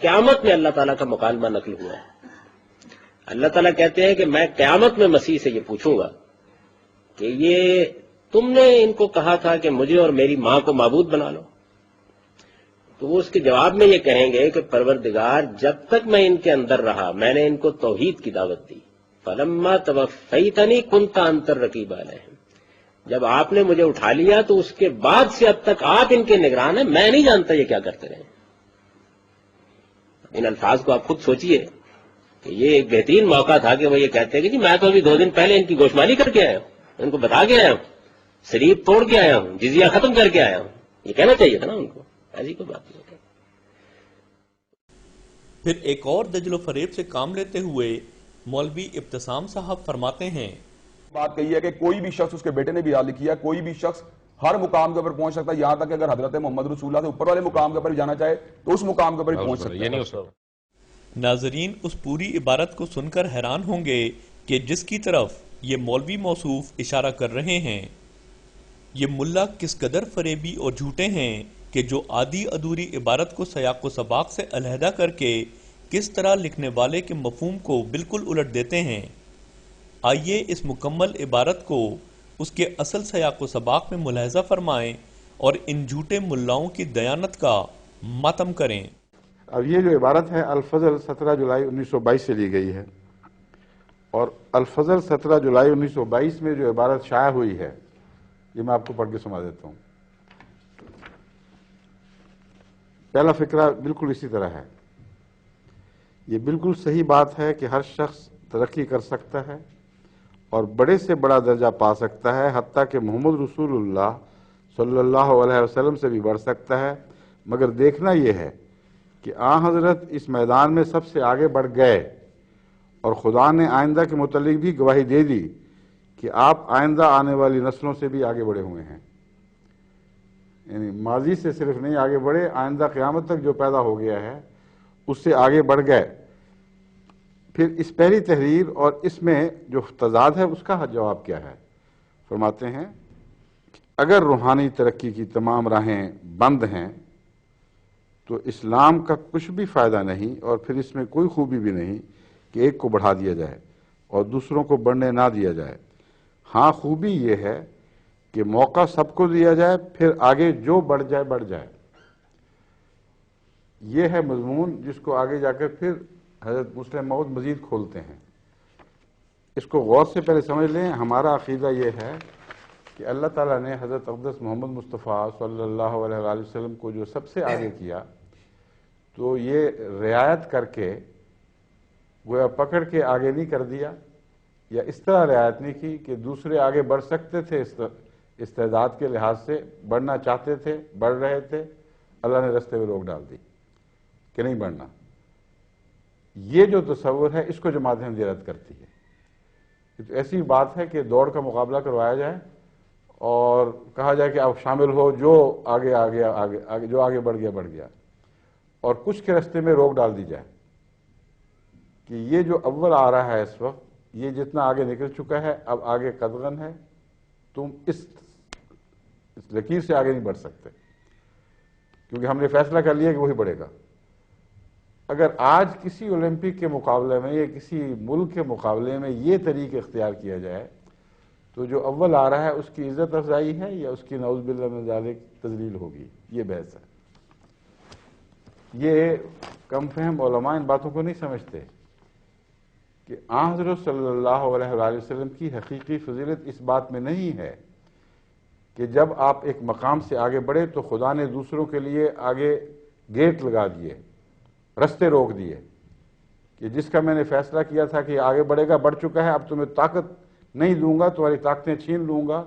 قیامت میں اللہ تعالیٰ کا مکالمہ نقل ہوا ہے. اللہ تعالیٰ کہتے ہیں کہ میں قیامت میں مسیح سے یہ پوچھوں گا کہ یہ تم نے ان کو کہا تھا کہ مجھے اور میری ماں کو معبود بنا لو، تو وہ اس کے جواب میں یہ کہیں گے کہ پروردگار جب تک میں ان کے اندر رہا میں نے ان کو توحید کی دعوت دی. فلما توفیتنی کنت انت الرقیب علیہم، جب آپ نے مجھے اٹھا لیا تو اس کے بعد سے اب تک آپ ان کے نگران ہیں، میں نہیں جانتا یہ کیا کرتے رہے. ان الفاظ کو آپ خود سوچئے کہ یہ ایک بہترین موقع تھا کہ وہ یہ کہتے ہیں کہ جی میں تو ابھی 2 دن پہلے ان کی گوشمالی کر کے آیا ہوں، ان کو بتا کے آیا ہوں، سلیب توڑ کے آیا ہوں، جزیہ ختم کر کے آیا ہوں. یہ کہنا چاہیے تھا نا ان کو. ایسی کوئی بات نہیں. پھر ایک اور دجل و فریب سے کام لیتے ہوئے مولوی ابتسام صاحب فرماتے ہیں، بات کہی ہے کہ کوئی بھی شخص، اس کے بیٹے نے بھی یاد کیا، کوئی بھی شخص ہر مقام کے اوپر پہنچ سکتا ہے، یہاں تک کہ اگر حضرت محمد رسول اللہ سے اوپر والے مقام کے اوپر جانا چاہے تو اس مقام کے اوپر بھی پہنچ سکتا ہے. ناظرین اس پوری عبارت کو سن کر حیران ہوں گے کہ جس کی طرف یہ مولوی موصوف اشارہ کر رہے ہیں، یہ ملا کس قدر فریبی اور جھوٹے ہیں کہ جو آدھی ادھوری عبارت کو سیاق و سباق سے علیحدہ کر کے کس طرح لکھنے والے کے مفہوم کو بالکل الٹ دیتے ہیں. آئیے اس مکمل عبارت کو اس کے اصل سیاق و سباق میں ملاحظہ فرمائیں اور ان جھوٹے ملاؤں کی دیانت کا ماتم کریں. اب یہ جو عبارت ہے الفضل 17 جولائی 1922 سے لی گئی ہے، اور الفضل 17 جولائی 1922 میں جو عبارت شائع ہوئی ہے یہ میں آپ کو پڑھ کے سنا دیتا ہوں. پہلا فقرہ بالکل اسی طرح ہے. یہ بالکل صحیح بات ہے کہ ہر شخص ترقی کر سکتا ہے اور بڑے سے بڑا درجہ پا سکتا ہے، حتیٰ کہ محمد رسول اللہ صلی اللہ علیہ وسلم سے بھی بڑھ سکتا ہے، مگر دیکھنا یہ ہے کہ حضرت اس میدان میں سب سے آگے بڑھ گئے، اور خدا نے آئندہ کے متعلق بھی گواہی دے دی کہ آپ آئندہ آنے والی نسلوں سے بھی آگے بڑھے ہوئے ہیں. یعنی ماضی سے صرف نہیں آگے بڑھے، آئندہ قیامت تک جو پیدا ہو گیا ہے اس سے آگے بڑھ گئے. پھر اس پہلی تحریر اور اس میں جو تضاد ہے اس کا جواب کیا ہے؟ فرماتے ہیں اگر روحانی ترقی کی تمام راہیں بند ہیں تو اسلام کا کچھ بھی فائدہ نہیں، اور پھر اس میں کوئی خوبی بھی نہیں کہ ایک کو بڑھا دیا جائے اور دوسروں کو بڑھنے نہ دیا جائے. ہاں خوبی یہ ہے کہ موقع سب کو دیا جائے، پھر آگے جو بڑھ جائے بڑھ جائے. یہ ہے مضمون جس کو آگے جا کر پھر حضرت مسلم موعود مزید کھولتے ہیں. اس کو غور سے پہلے سمجھ لیں. ہمارا عقیدہ یہ ہے کہ اللہ تعالیٰ نے حضرت اقدس محمد مصطفیٰ صلی اللہ علیہ وآلہ وسلم کو جو سب سے آگے کیا، تو یہ رعایت کر کے گویا پکڑ کے آگے نہیں کر دیا، یا اس طرح رعایت نہیں کی کہ دوسرے آگے بڑھ سکتے تھے، استعداد کے لحاظ سے بڑھنا چاہتے تھے، بڑھ رہے تھے، اللہ نے رستے میں روک ڈال دی کہ نہیں بڑھنا. یہ جو تصور ہے اس کو جماعت احمدیہ رد کرتی ہے. یہ تو ایسی بات ہے کہ دوڑ کا مقابلہ کروایا جائے اور کہا جائے کہ آپ شامل ہو، جو آگے آگے آگے آگے جو آگے بڑھ گیا بڑھ گیا، اور کچھ کے رستے میں روک ڈال دی جائے کہ یہ جو اول آ رہا ہے اس وقت، یہ جتنا آگے نکل چکا ہے اب آگے قدغن ہے، تم اس لکیر سے آگے نہیں بڑھ سکتے، کیونکہ ہم نے فیصلہ کر لیا کہ وہی بڑھے گا. اگر آج کسی اولمپک کے مقابلے میں یا کسی ملک کے مقابلے میں یہ طریق اختیار کیا جائے تو جو اول آ رہا ہے اس کی عزت افزائی ہے یا اس کی نعوذ باللہ من ذالک تذلیل ہوگی. یہ بحث ہے. یہ کم فہم علماء ان باتوں کو نہیں سمجھتے کہ حضرت صلی اللہ علیہ وآلہ وسلم کی حقیقی فضیلت اس بات میں نہیں ہے کہ جب آپ ایک مقام سے آگے بڑھے تو خدا نے دوسروں کے لیے آگے گیٹ لگا دیے، رستے روک دیے کہ جس کا میں نے فیصلہ کیا تھا کہ آگے بڑھے گا بڑھ چکا ہے، اب تمہیں طاقت نہیں دوں گا، تمہاری طاقتیں چھین لوں گا،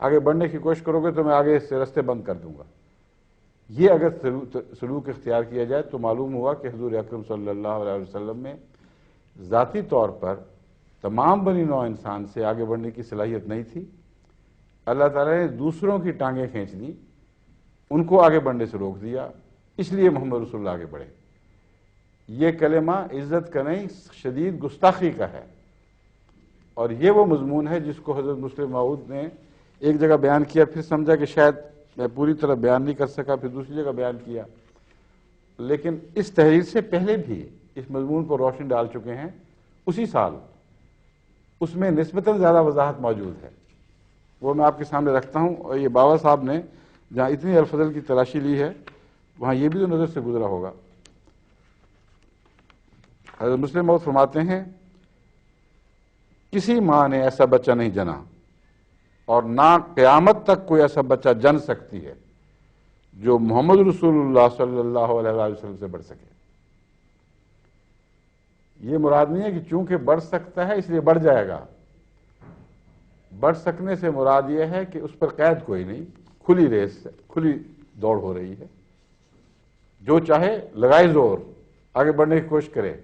آگے بڑھنے کی کوشش کرو گے تو میں آگے سے رستے بند کر دوں گا. یہ اگر سلوک اختیار کیا جائے تو معلوم ہوا کہ حضور اکرم صلی اللہ علیہ وسلم میں ذاتی طور پر تمام بنی نوع انسان سے آگے بڑھنے کی صلاحیت نہیں تھی. اللہ تعالیٰ نے دوسروں کی ٹانگیں کھینچ دی، ان کو آگے بڑھنے سے روک دیا، اس لیے محمد رسول اللہ آگے بڑھے. یہ کلمہ عزت کا نہیں، شدید گستاخی کا ہے، اور یہ وہ مضمون ہے جس کو حضرت مسلم موعود نے ایک جگہ بیان کیا، پھر سمجھا کہ شاید میں پوری طرح بیان نہیں کر سکا، پھر دوسری جگہ بیان کیا. لیکن اس تحریر سے پہلے بھی اس مضمون پر روشنی ڈال چکے ہیں اسی سال. اس میں نسبتاً زیادہ وضاحت موجود ہے، وہ میں آپ کے سامنے رکھتا ہوں. اور یہ باوا صاحب نے جہاں اتنی الفضل کی تلاشی لی ہے وہاں یہ بھی تو نظر سے گزرا ہوگا. حضرت مسلم موعود فرماتے ہیں کسی ماں نے ایسا بچہ نہیں جنا اور نہ قیامت تک کوئی ایسا بچہ جن سکتی ہے جو محمد رسول اللہ صلی اللہ علیہ وسلم سے بڑھ سکے. یہ مراد نہیں ہے کہ چونکہ بڑھ سکتا ہے اس لیے بڑھ جائے گا. بڑھ سکنے سے مراد یہ ہے کہ اس پر قید کوئی نہیں، کھلی ریس، کھلی دوڑ ہو رہی ہے. جو چاہے لگائے زور، آگے بڑھنے کی کوشش کرے.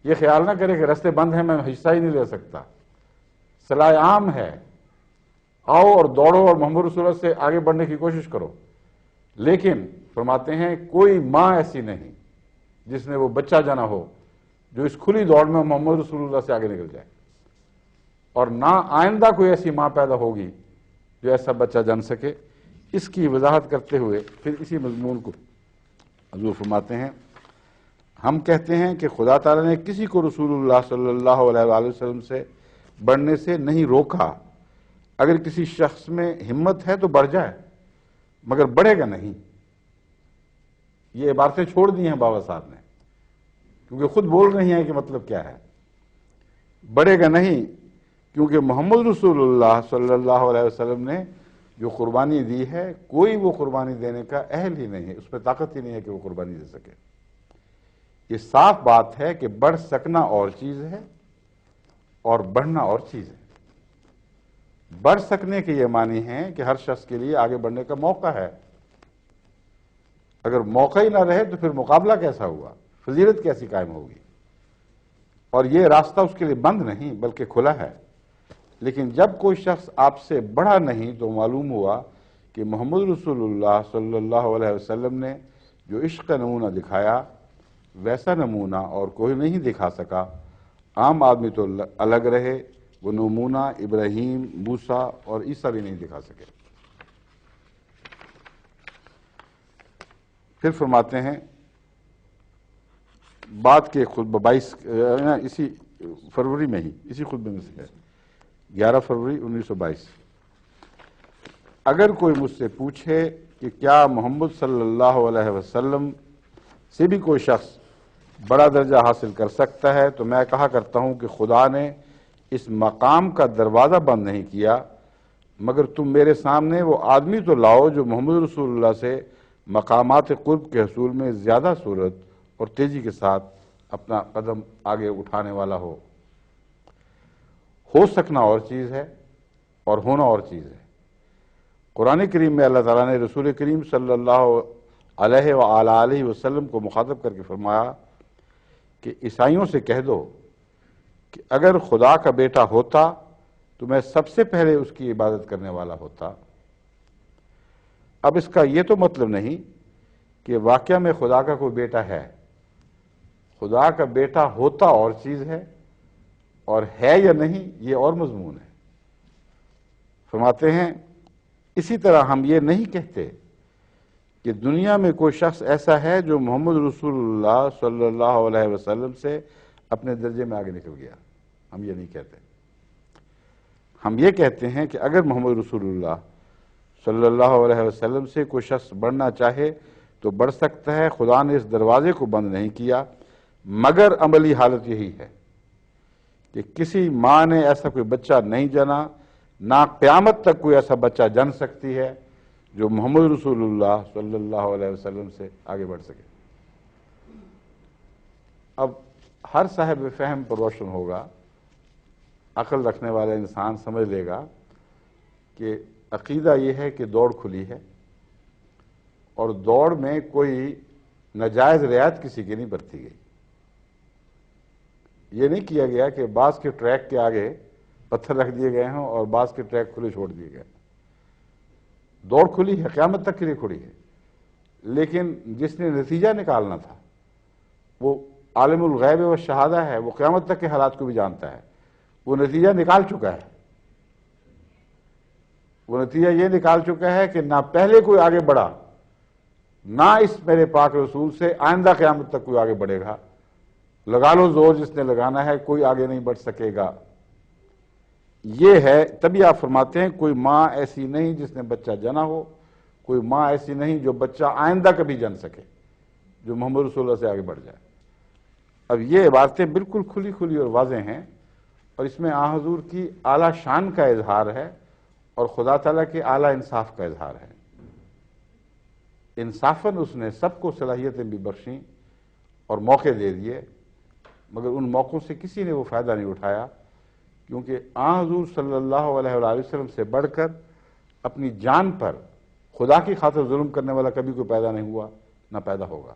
یہ خیال نہ کرے کہ رستے بند ہیں میں حصہ ہی نہیں لے سکتا. صلاح عام ہے، آؤ اور دوڑو اور محمد رسول اللہ سے آگے بڑھنے کی کوشش کرو. لیکن فرماتے ہیں کوئی ماں ایسی نہیں جس نے وہ بچہ جنا ہو جو اس کھلی دوڑ میں محمد رسول اللہ سے آگے نکل جائے، اور نہ آئندہ کوئی ایسی ماں پیدا ہوگی جو ایسا بچہ جن سکے. اس کی وضاحت کرتے ہوئے پھر اسی مضمون کو حضور فرماتے ہیں ہم کہتے ہیں کہ خدا تعالیٰ نے کسی کو رسول اللہ صلی اللہ علیہ وآلہ وسلم سے بڑھنے سے نہیں روکا. اگر کسی شخص میں ہمت ہے تو بڑھ جائے مگر بڑھے گا نہیں. یہ عبارتیں چھوڑ دی ہیں بابا صاحب نے کیونکہ خود بول رہی ہیں کہ مطلب کیا ہے. بڑھے گا نہیں کیونکہ محمد رسول اللہ صلی اللہ علیہ وسلم نے جو قربانی دی ہے کوئی وہ قربانی دینے کا اہل ہی نہیں ہے، اس پہ طاقت ہی نہیں ہے کہ وہ قربانی دے سکے. یہ صاف بات ہے کہ بڑھ سکنا اور چیز ہے اور بڑھنا اور چیز ہے. بڑھ سکنے کے یہ معنی ہیں کہ ہر شخص کے لیے آگے بڑھنے کا موقع ہے. اگر موقع ہی نہ رہے تو پھر مقابلہ کیسا ہوا، فضیلت کیسی قائم ہوگی. اور یہ راستہ اس کے لیے بند نہیں بلکہ کھلا ہے. لیکن جب کوئی شخص آپ سے بڑھا نہیں تو معلوم ہوا کہ محمد رسول اللہ صلی اللہ علیہ وسلم نے جو عشق کا نمونہ دکھایا ویسا نمونہ اور کوئی نہیں دکھا سکا. عام آدمی تو الگ رہے، وہ نمونہ ابراہیم، موسیٰ اور عیسیٰ بھی نہیں دکھا سکے. پھر فرماتے ہیں بعد کے خطبہ 22 اسی فروری میں ہی، اسی خطبے میں سے ہے 11 فروری 1922. اگر کوئی مجھ سے پوچھے کہ کیا محمد صلی اللہ علیہ وسلم سے بھی کوئی شخص بڑا درجہ حاصل کر سکتا ہے تو میں کہا کرتا ہوں کہ خدا نے اس مقام کا دروازہ بند نہیں کیا مگر تم میرے سامنے وہ آدمی تو لاؤ جو محمد رسول اللہ سے مقامات قرب کے حصول میں زیادہ صورت اور تیزی کے ساتھ اپنا قدم آگے اٹھانے والا ہو. ہو سکنا اور چیز ہے اور ہونا اور چیز ہے. قرآن کریم میں اللہ تعالیٰ نے رسول کریم صلی اللہ علیہ وآلہ وسلم کو مخاطب کر کے فرمایا کہ عیسائیوں سے کہہ دو کہ اگر خدا کا بیٹا ہوتا تو میں سب سے پہلے اس کی عبادت کرنے والا ہوتا. اب اس کا یہ تو مطلب نہیں کہ واقعہ میں خدا کا کوئی بیٹا ہے. خدا کا بیٹا ہوتا اور چیز ہے اور ہے یا نہیں یہ اور مضمون ہے. فرماتے ہیں اسی طرح ہم یہ نہیں کہتے کہ دنیا میں کوئی شخص ایسا ہے جو محمد رسول اللہ صلی اللہ علیہ وسلم سے اپنے درجے میں آگے نکل گیا. ہم یہ نہیں کہتے. ہم یہ کہتے ہیں کہ اگر محمد رسول اللہ صلی اللہ علیہ وسلم سے کوئی شخص بڑھنا چاہے تو بڑھ سکتا ہے. خدا نے اس دروازے کو بند نہیں کیا مگر عملی حالت یہی ہے کہ کسی ماں نے ایسا کوئی بچہ نہیں جنا، نہ قیامت تک کوئی ایسا بچہ جن سکتی ہے جو محمد رسول اللہ صلی اللہ علیہ وسلم سے آگے بڑھ سکے. اب ہر صاحب فہم پر روشن ہوگا، عقل رکھنے والا انسان سمجھ لے گا کہ عقیدہ یہ ہے کہ دوڑ کھلی ہے اور دوڑ میں کوئی ناجائز رعایت کسی کی نہیں برتی گئی. یہ نہیں کیا گیا کہ بعض کے ٹریک کے آگے پتھر رکھ دیے گئے ہیں اور بعض کے ٹریک کھلے چھوڑ دیے گئے. دوڑ کھلی ہے، قیامت تک کے لیے کھلی ہے. لیکن جس نے نتیجہ نکالنا تھا وہ عالم الغیب و شہادہ ہے، وہ قیامت تک کے حالات کو بھی جانتا ہے. وہ نتیجہ نکال چکا ہے. وہ نتیجہ یہ نکال چکا ہے کہ نہ پہلے کوئی آگے بڑھا نہ اس میرے پاک رسول سے آئندہ قیامت تک کوئی آگے بڑھے گا. لگا لو زور جس نے لگانا ہے، کوئی آگے نہیں بڑھ سکے گا. یہ ہے، تبھی آپ فرماتے ہیں کوئی ماں ایسی نہیں جس نے بچہ جنا ہو، کوئی ماں ایسی نہیں جو بچہ آئندہ کبھی جن سکے، جو محمد رسول اللہ سے آگے بڑھ جائے. اب یہ عبارتیں بالکل کھلی کھلی اور واضح ہیں، اور اس میں آن حضور کی اعلیٰ شان کا اظہار ہے اور خدا تعالیٰ کے اعلیٰ انصاف کا اظہار ہے. انصافاً اس نے سب کو صلاحیتیں بھی بخشیں اور موقع دے دیے، مگر ان موقعوں سے کسی نے وہ فائدہ نہیں اٹھایا، کیونکہ آن حضور صلی اللہ علیہ وآلہ وسلم سے بڑھ کر اپنی جان پر خدا کی خاطر ظلم کرنے والا کبھی کوئی پیدا نہیں ہوا، نہ پیدا ہوگا.